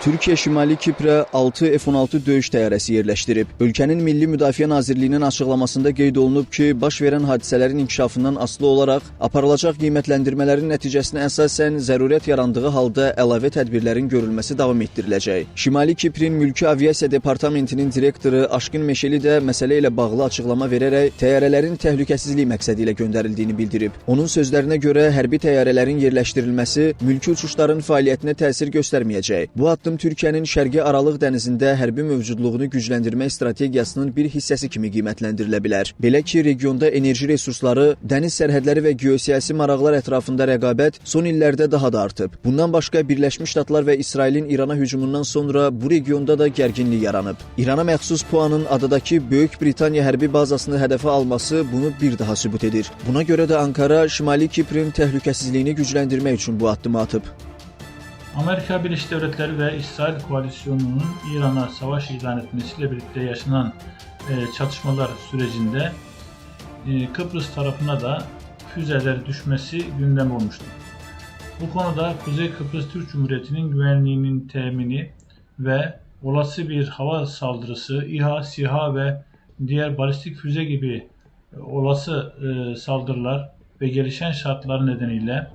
Türkiyə Şimali Kiprə 6 F-16 döyüş təyyarəsi yerləşdirib. Ölkənin Milli Müdafiə Nazirliyinin açıqlamasında qeyd olunub ki, baş verən hadisələrin inkişafından asılı olaraq aparılacaq qiymətləndirmələrin nəticəsinə əsasən zərurət yarandığı halda əlavə tədbirlərin görülməsi davam etdiriləcək. Şimali Kiprin Mülki Aviasiya Departamentinin direktoru Aşkın Meşeli də məsələ ilə bağlı açıqlama verərək təyyarələrin təhlükəsizlik məqsədi ilə göndərildiyini bildirib. Onun sözlərinə görə hərbi təyyarələrin yerləşdirilməsi mülki uçuşların fəaliyyətinə təsir göstərməyəcək. Bu addım Türkiyənin Şərqi Aralıq dənizində hərbi mövcudluğunu gücləndirmək strategiyasının bir hissəsi kimi qiymətləndirilə bilər. Belə ki, regionda enerji resursları, dəniz sərhədləri və geosiyasi maraqlar ətrafında rəqabət son illərdə daha da artıb. Bundan başqa Birləşmiş Ştatlar və İsrailin İrana hücumundan sonra bu regionda da gərginlik yaranıb. İrana məxsus PUA-nın adadakı Böyük Britaniya hərbi bazasını hədəfə alması bunu bir daha sübut edir. Buna görə də Ankara Şimali Kiprin təhlükəsizliyini gücləndirmək üçün bu addımı atıb. Amerika Birleşik Devletleri ve İsrail koalisyonunun İran'a savaş ilan etmesiyle birlikte yaşanan çatışmalar sürecinde Kıbrıs tarafına da füzeler düşmesi gündem olmuştur. Bu konuda Kuzey Kıbrıs Türk Cumhuriyeti'nin güvenliğinin temini ve olası bir hava saldırısı, İHA, SİHA ve diğer balistik füze gibi olası saldırılar ve gelişen şartlar nedeniyle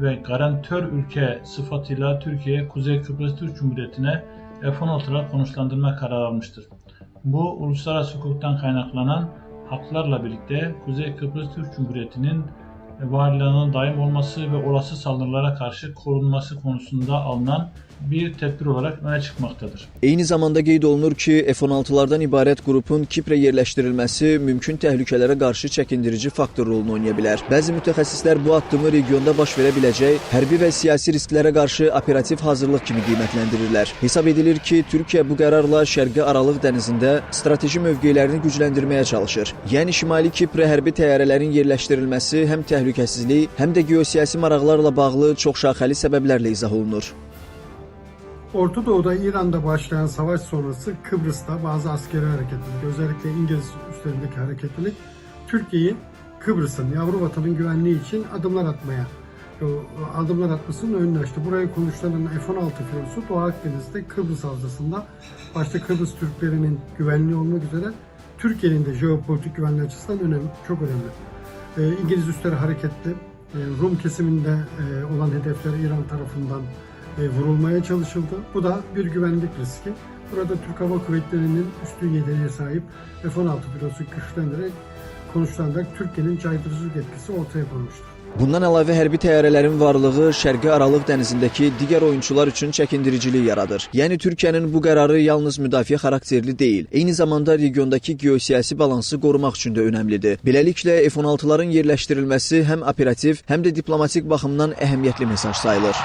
ve garantör ülke sıfatıyla Türkiye, Kuzey Kıbrıs Türk Cumhuriyeti'ne F-16'lar konuşlandırma kararı almıştır. Bu uluslararası hukuktan kaynaklanan haklarla birlikte Kuzey Kıbrıs Türk Cumhuriyeti'nin varlığının daim olması ve olası saldırılara karşı korunması konusunda alınan bir tedbir olarak öne çıkmaktadır. Eyni zamanda qeyd olunur ki, F-16'lardan ibarət qrupun Kiprə yerləşdirilməsi mümkün təhlükələrə qarşı çəkindirici faktor rolunu oynaya bilər. Bəzi mütəxəssislər bu addımı regionda baş verə biləcək hərbi və siyasi risklərə qarşı operativ hazırlıq kimi qiymətləndirirlər. Hesab edilir ki, Türkiyə bu qərarla Şərqi Aralıq dənizində strateji mövqelərini gücləndirməyə çalışır. Yəni Şimali Kiprə hərbi təyyarələrin yerləşdirilməsi həm təhlükəsizlik, həm də geosiyasi maraqlarla bağlı çoxşaxəli səbəblərlə izah olunur. Orta Doğu'da İran'da başlayan savaş sonrası Kıbrıs'ta bazı askeri hareketlilik, özellikle İngiliz üstlerindeki hareketlilik, Türkiye'yi Kıbrıs'ın, yavru vatanın güvenliği için adımlar atmasının önünü açtı. Buraya konuşlanan F-16 filosu Doğu Akdeniz'de Kıbrıs Havzası'nda başta Kıbrıs Türklerinin güvenliği olmak üzere Türkiye'nin de jeopolitik güvenliği açısından çok önemli. İngiliz üsleri hareketli, Rum kesiminde olan hedefler İran tarafından vurulmaya çalışıldı. Bu da bir güvenlik riski. Burada Türk Hava Kuvvetleri'nin üstün yeteneğe sahip F-16 filosu güçlendirerek konuşlanarak Türkiye'nin caydırıcılık etkisi ortaya konmuştur. Bundan əlavə hərbi təyyarələrin varlığı Şərqi Aralıq dənizindəki digər oyunçular üçün çəkindiricilik yaradır. Yəni Türkiyənin bu qərarı yalnız müdafiə xarakterli deyil, eyni zamanda regiondakı geosiyasi balansı qorumaq üçün də önəmlidir. Beləliklə F-16'ların yerləşdirilməsi həm operativ, həm də diplomatik baxımdan əhəmiyyətli mesaj sayılır.